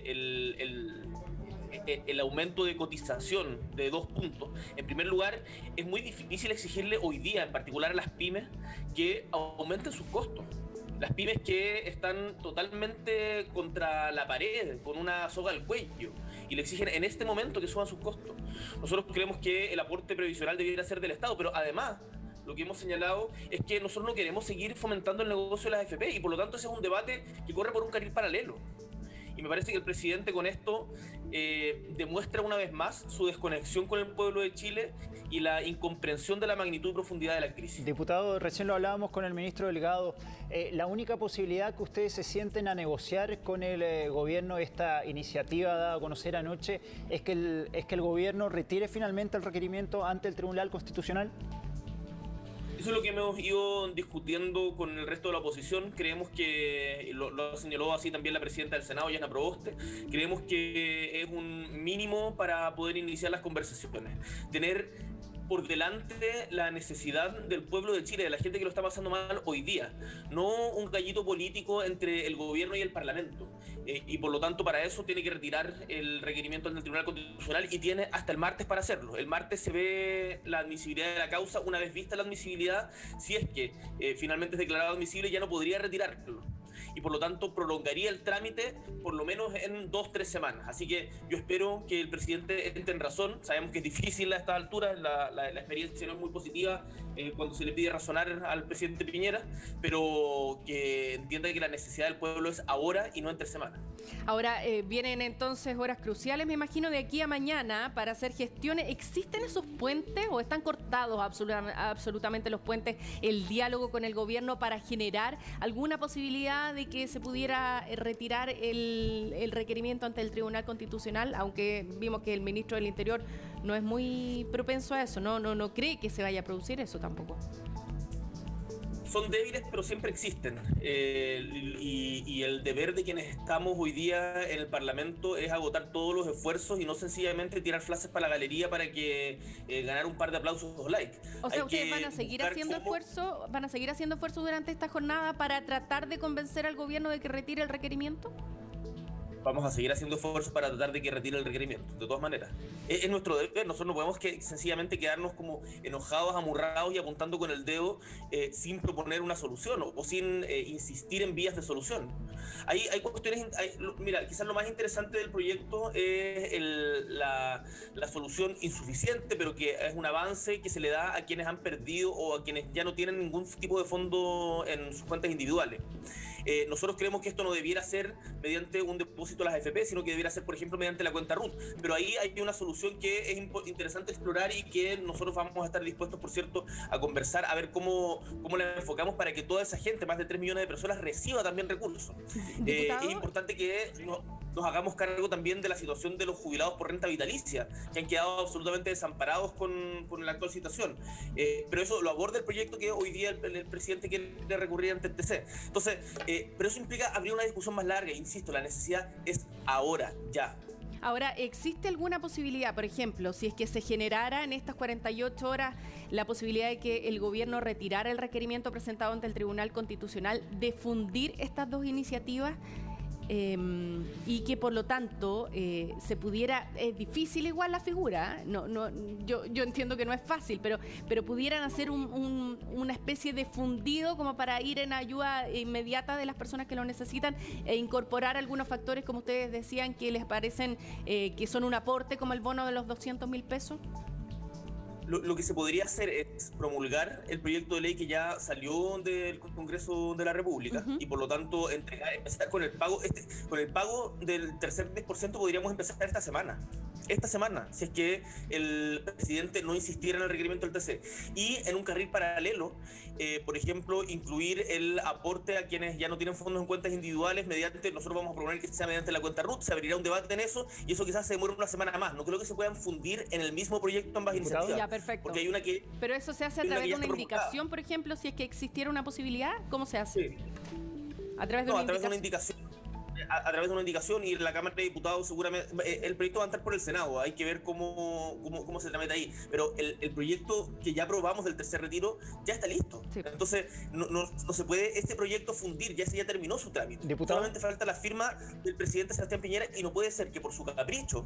el aumento de cotización de 2 puntos, en primer lugar, es muy difícil exigirle hoy día, en particular a las pymes, que aumenten sus costos. Las pymes que están totalmente contra la pared, con una soga al cuello, y le exigen en este momento que suban sus costos. Nosotros creemos que el aporte previsional debiera ser del Estado, pero además, lo que hemos señalado es que nosotros no queremos seguir fomentando el negocio de las AFP, y por lo tanto ese es un debate que corre por un carril paralelo. Y me parece que el presidente con esto demuestra una vez más su desconexión con el pueblo de Chile y la incomprensión de la magnitud y profundidad de la crisis. Diputado, recién lo hablábamos con el ministro Delgado. La única posibilidad que ustedes se sienten a negociar con el gobierno esta iniciativa dada a conocer anoche es que el gobierno retire finalmente el requerimiento ante el Tribunal Constitucional. Eso es lo que hemos ido discutiendo con el resto de la oposición. Creemos que, lo señaló así también la presidenta del Senado, Yana Proboste, creemos que es un mínimo para poder iniciar las conversaciones. Tener por delante la necesidad del pueblo de Chile, de la gente que lo está pasando mal hoy día, no un gallito político entre el gobierno y el Parlamento. Y por lo tanto, para eso tiene que retirar el requerimiento ante el Tribunal Constitucional y tiene hasta el martes para hacerlo. El martes se ve la admisibilidad de la causa. Una vez vista la admisibilidad, si es que finalmente es declarado admisible, ya no podría retirarlo. y por lo tanto prolongaría el trámite por lo menos en 2-3 semanas. Así que yo espero que el presidente entre en razón. Sabemos que es difícil a estas alturas, la experiencia no es muy positiva cuando se le pide razonar al presidente Piñera, pero que entienda que la necesidad del pueblo es ahora y no en 3 semanas. Ahora vienen entonces horas cruciales, me imagino, de aquí a mañana para hacer gestiones. ¿Existen esos puentes o están cortados absolutamente los puentes, el diálogo con el gobierno para generar alguna posibilidad de que se pudiera retirar el requerimiento ante el Tribunal Constitucional? Aunque vimos que el ministro del Interior no es muy propenso a eso, no cree que se vaya a producir eso tampoco. Son débiles, pero siempre existen. Y el deber de quienes estamos hoy día en el Parlamento es agotar todos los esfuerzos y no sencillamente tirar frases para la galería para que ganar un par de aplausos o likes. O sea, ustedes van a seguir haciendo esfuerzo durante esta jornada para tratar de convencer al gobierno de que retire el requerimiento. Vamos a seguir haciendo esfuerzos para tratar de que retire el requerimiento, de todas maneras. Es nuestro deber, nosotros no podemos sencillamente quedarnos como enojados, amurrados y apuntando con el dedo sin proponer una solución o sin insistir en vías de solución. Hay cuestiones, mira, quizás lo más interesante del proyecto es la solución insuficiente, pero que es un avance que se le da a quienes han perdido o a quienes ya no tienen ningún tipo de fondo en sus cuentas individuales. Nosotros creemos que esto no debiera ser mediante un depósito a las AFP, sino que debiera ser, por ejemplo, mediante la cuenta RUT. Pero ahí hay una solución que es interesante explorar y que nosotros vamos a estar dispuestos, por cierto, a conversar, a ver cómo la enfocamos para que toda esa gente, más de 3 millones de personas, reciba también recursos. Es importante que nos hagamos cargo también de la situación de los jubilados por renta vitalicia, que han quedado absolutamente desamparados con la actual situación. Pero eso lo aborda el proyecto que hoy día el presidente quiere recurrir ante el TC. Entonces, pero eso implica abrir una discusión más larga. Insisto, la necesidad es ahora, ya. Ahora, ¿existe alguna posibilidad, por ejemplo, si es que se generara en estas 48 horas la posibilidad de que el gobierno retirara el requerimiento presentado ante el Tribunal Constitucional, de fundir estas dos iniciativas? Y que por lo tanto se pudiera, es difícil igual la figura, yo entiendo que no es fácil, pero pudieran hacer una especie de fundido como para ir en ayuda inmediata de las personas que lo necesitan e incorporar algunos factores, como ustedes decían, que les parecen que son un aporte, como el bono de los 200.000 pesos. Lo que se podría hacer es promulgar el proyecto de ley que ya salió del Congreso de la República y por lo tanto empezar con el pago del tercer 10%. Podríamos empezar esta semana, si es que el presidente no insistiera en el requerimiento del TC. Y en un carril paralelo, por ejemplo, incluir el aporte a quienes ya no tienen fondos en cuentas individuales nosotros vamos a proponer que sea mediante la cuenta RUT, se abrirá un debate en eso y eso quizás se demore una semana más. No creo que se puedan fundir en el mismo proyecto ambas iniciativas. Ya, perfecto. Porque hay una que... Pero eso se hace a través de una indicación, por ejemplo, si es que existiera una posibilidad, ¿cómo se hace? Sí. A través de una indicación. A través de una indicación y la Cámara de Diputados seguramente... El proyecto va a entrar por el Senado, hay que ver cómo se tramita ahí. Pero el proyecto que ya aprobamos del tercer retiro ya está listo. Sí. Entonces no se puede este proyecto fundir, ya terminó su trámite. ¿Diputado? Solamente falta la firma del presidente Sebastián Piñera y no puede ser que por su capricho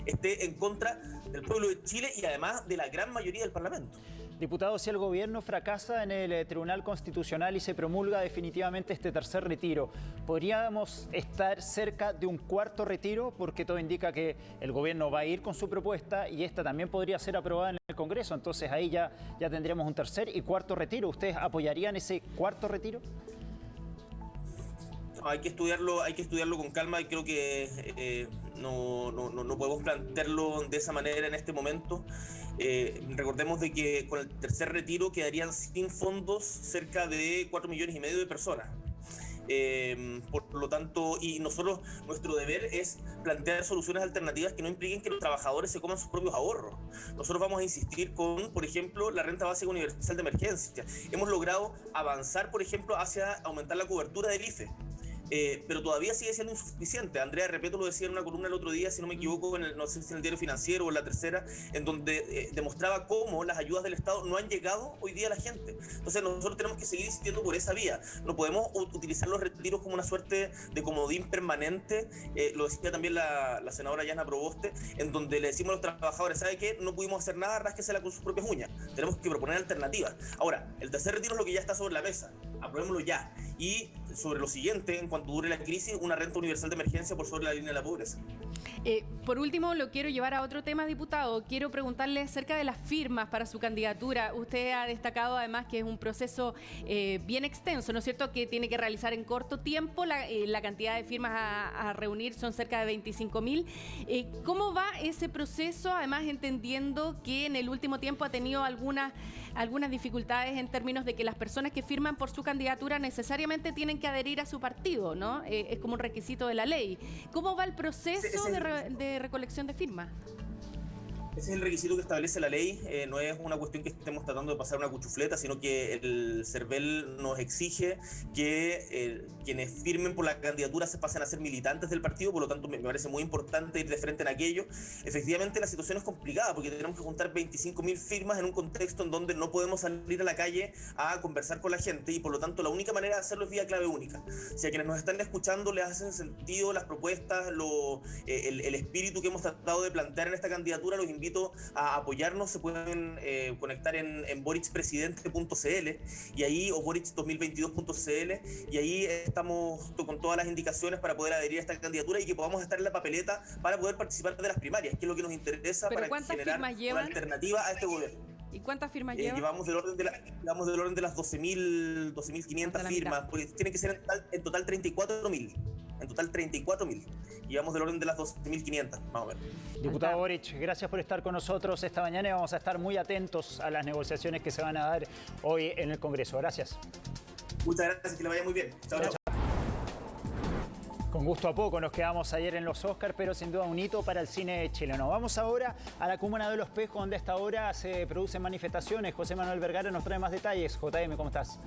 esté en contra del pueblo de Chile y además de la gran mayoría del Parlamento. Diputado, si el gobierno fracasa en el Tribunal Constitucional y se promulga definitivamente este tercer retiro, ¿podríamos estar cerca de un cuarto retiro? Porque todo indica que el gobierno va a ir con su propuesta y esta también podría ser aprobada en el Congreso. Entonces ahí ya tendríamos un tercer y cuarto retiro. ¿Ustedes apoyarían ese cuarto retiro? Hay que estudiarlo con calma y creo que no podemos plantearlo de esa manera en este momento. Recordemos de que con el tercer retiro quedarían sin fondos cerca de 4,5 millones de personas. Por lo tanto, y nuestro deber es plantear soluciones alternativas que no impliquen que los trabajadores se coman sus propios ahorros. Nosotros vamos a insistir con, por ejemplo, la renta básica universal de emergencia. Hemos logrado avanzar, por ejemplo, hacia aumentar la cobertura del IFE. Pero todavía sigue siendo insuficiente. Andrea Repeto lo decía en una columna el otro día, si no me equivoco, no sé si en el Diario Financiero o en La Tercera, en donde demostraba cómo las ayudas del Estado no han llegado hoy día a la gente. Entonces nosotros tenemos que seguir insistiendo por esa vía. No podemos utilizar los retiros como una suerte de comodín permanente, lo decía también la senadora Yana Proboste, en donde le decimos a los trabajadores, ¿sabe qué? No pudimos hacer nada, rásquesela con sus propias uñas. Tenemos que proponer alternativas. Ahora, el tercer retiro es lo que ya está sobre la mesa. aprobémoslo ya. Y sobre lo siguiente, en cuanto dure la crisis, una renta universal de emergencia por sobre la línea de la pobreza. Por último, lo quiero llevar a otro tema, diputado. Quiero preguntarle acerca de las firmas para su candidatura. Usted ha destacado además que es un proceso bien extenso, ¿no es cierto?, que tiene que realizar en corto tiempo. La cantidad de firmas a reunir son cerca de 25.000. ¿Cómo va ese proceso? Además, entendiendo que en el último tiempo ha tenido algunas dificultades en términos de que las personas que firman por su candidatura necesariamente tienen que adherir a su partido, ¿no? Es como un requisito de la ley. ¿Cómo va el proceso de recolección de firmas? Ese es el requisito que establece la ley, no es una cuestión que estemos tratando de pasar una cuchufleta, sino que el CERVEL nos exige que quienes firmen por la candidatura se pasen a ser militantes del partido, por lo tanto me parece muy importante ir de frente en aquello. Efectivamente la situación es complicada porque tenemos que juntar 25.000 firmas en un contexto en donde no podemos salir a la calle a conversar con la gente y por lo tanto la única manera de hacerlo es vía clave única. Si a quienes nos están escuchando les hacen sentido las propuestas, el espíritu que hemos tratado de plantear en esta candidatura, los invito a apoyarnos. Se pueden conectar en boricpresidente.cl y ahí, o boric2022.cl, y ahí estamos con todas las indicaciones para poder adherir a esta candidatura y que podamos estar en la papeleta para poder participar de las primarias, que es lo que nos interesa para generar una alternativa a este gobierno. ¿Y cuántas firmas llevan? Llevamos del orden de las 12.500 firmas, porque tienen que ser en total 34.000. En total 34.000. Llevamos del orden de las 12.500, más o menos. Diputado Boric, gracias por estar con nosotros esta mañana y vamos a estar muy atentos a las negociaciones que se van a dar hoy en el Congreso. Gracias. Muchas gracias, que le vaya muy bien. Chao, chao. Con gusto a poco nos quedamos ayer en los Oscars, pero sin duda un hito para el cine chileno. Vamos ahora a la comuna de Los Espejos, donde a esta hora se producen manifestaciones. José Manuel Vergara nos trae más detalles. JM, ¿cómo estás?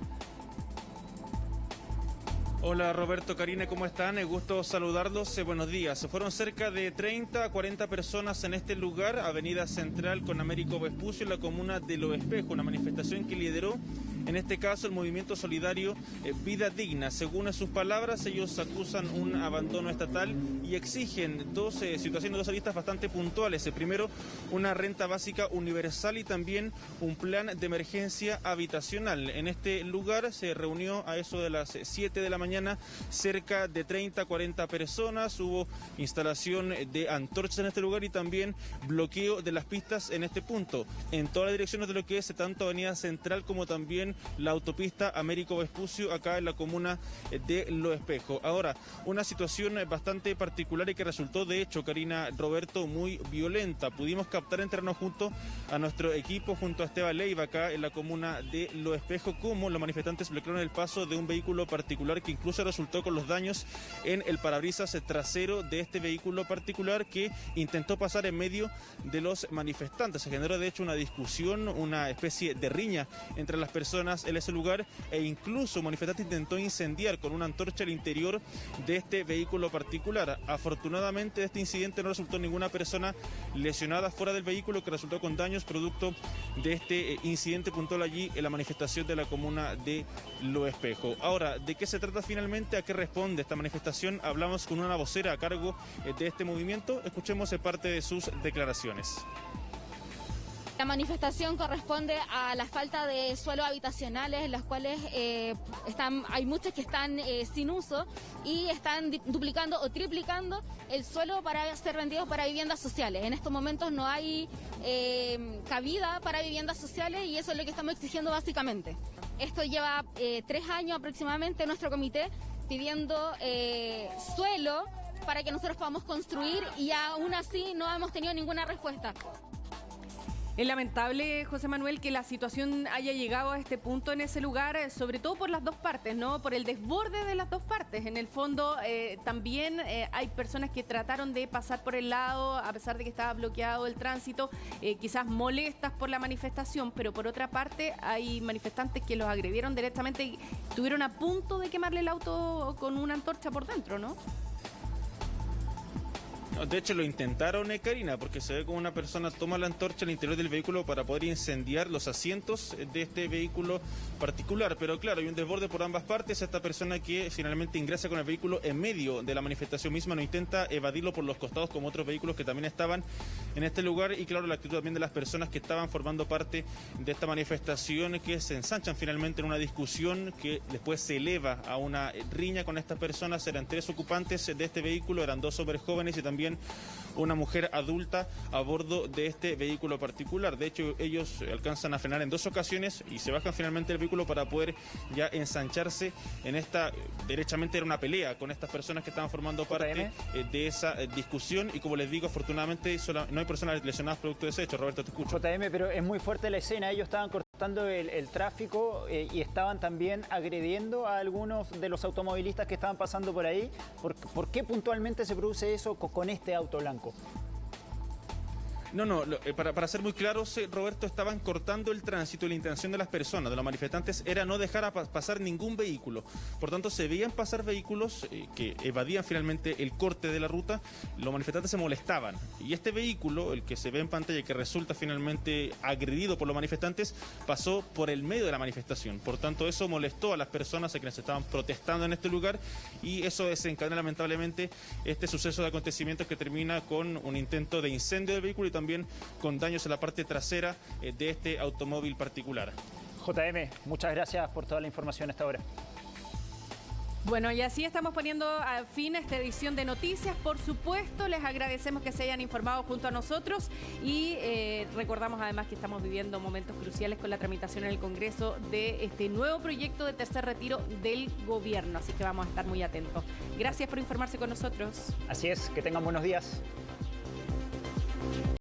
Hola Roberto, Karina, ¿cómo están? Gusto saludarlos. Buenos días. Fueron cerca de 30 a 40 personas en este lugar, Avenida Central con Américo Vespucio, en la comuna de Los Espejos, una manifestación que lideró en este caso el movimiento solidario Vida Digna. Según sus palabras, ellos acusan un abandono estatal y exigen dos situaciones, dos aristas bastante puntuales. Primero, una renta básica universal y también un plan de emergencia habitacional. En este lugar se reunió a eso de las 7 de la mañana cerca de 30 a 40 personas. Hubo instalación de antorchas en este lugar y también bloqueo de las pistas en este punto, en todas las direcciones de lo que es tanto Avenida Central como también la autopista Américo Vespucio, acá en la comuna de Los Espejos. Ahora, una situación bastante particular y que resultó, de hecho, Karina, Roberto, muy violenta. Pudimos captar en terreno junto a nuestro equipo, junto a Esteban Leiva, acá en la comuna de Los Espejos, cómo los manifestantes bloquearon el paso de un vehículo particular que incluso resultó con los daños en el parabrisas trasero de este vehículo particular que intentó pasar en medio de los manifestantes. Se generó, de hecho, una discusión, una especie de riña entre las personas en ese lugar e incluso un manifestante intentó incendiar con una antorcha el interior de este vehículo particular. Afortunadamente, de este incidente no resultó ninguna persona lesionada fuera del vehículo, que resultó con daños producto de este incidente puntual allí en la manifestación de la comuna de Los Espejos. Ahora, ¿de qué se trata finalmente? ¿A qué responde esta manifestación? Hablamos con una vocera a cargo de este movimiento. Escuchemos parte de sus declaraciones. La manifestación corresponde a la falta de suelos habitacionales, en los cuales hay muchos que están sin uso y están duplicando o triplicando el suelo para ser vendidos para viviendas sociales. En estos momentos no hay cabida para viviendas sociales y eso es lo que estamos exigiendo básicamente. Esto lleva 3 años aproximadamente nuestro comité pidiendo suelo para que nosotros podamos construir y aún así no hemos tenido ninguna respuesta. Es lamentable, José Manuel, que la situación haya llegado a este punto en ese lugar, sobre todo por las dos partes, ¿no? Por el desborde de las dos partes. En el fondo, también hay personas que trataron de pasar por el lado, a pesar de que estaba bloqueado el tránsito, quizás molestas por la manifestación, pero por otra parte hay manifestantes que los agredieron directamente y estuvieron a punto de quemarle el auto con una antorcha por dentro, ¿no? De hecho, lo intentaron, Karina, porque se ve como una persona toma la antorcha al interior del vehículo para poder incendiar los asientos de este vehículo particular. Pero claro, hay un desborde por ambas partes. Esta persona que finalmente ingresa con el vehículo en medio de la manifestación misma no intenta evadirlo por los costados como otros vehículos que también estaban en este lugar. Y claro, la actitud también de las personas que estaban formando parte de esta manifestación, que se ensanchan finalmente en una discusión que después se eleva a una riña con estas personas. Eran 3 ocupantes de este vehículo, eran 2 hombres jóvenes y también una mujer adulta a bordo de este vehículo particular. De hecho, ellos alcanzan a frenar en 2 ocasiones y se bajan finalmente del vehículo para poder ya ensancharse en esta, derechamente era una pelea con estas personas que estaban formando parte de esa discusión. Y como les digo, afortunadamente no hay personas lesionadas producto de ese hecho. Roberto, te escucho. JM, pero es muy fuerte la escena. Ellos estaban cortando el tráfico y estaban también agrediendo a algunos de los automovilistas que estaban pasando por ahí. ¿Por qué puntualmente se produce eso con este auto blanco? No, para ser muy claros, Roberto, estaban cortando el tránsito y la intención de las personas, de los manifestantes, era no dejar pasar ningún vehículo. Por tanto, se veían pasar vehículos que evadían finalmente el corte de la ruta. Los manifestantes se molestaban. Y este vehículo, el que se ve en pantalla y que resulta finalmente agredido por los manifestantes, pasó por el medio de la manifestación. Por tanto, eso molestó a las personas a quienes estaban protestando en este lugar y eso desencadena lamentablemente este suceso de acontecimientos que termina con un intento de incendio del vehículo y también con daños en la parte trasera de este automóvil particular. JM, muchas gracias por toda la información hasta ahora. Bueno, y así estamos poniendo a fin esta edición de noticias. Por supuesto, les agradecemos que se hayan informado junto a nosotros y recordamos además que estamos viviendo momentos cruciales con la tramitación en el Congreso de este nuevo proyecto de tercer retiro del gobierno. Así que vamos a estar muy atentos. Gracias por informarse con nosotros. Así es, que tengan buenos días.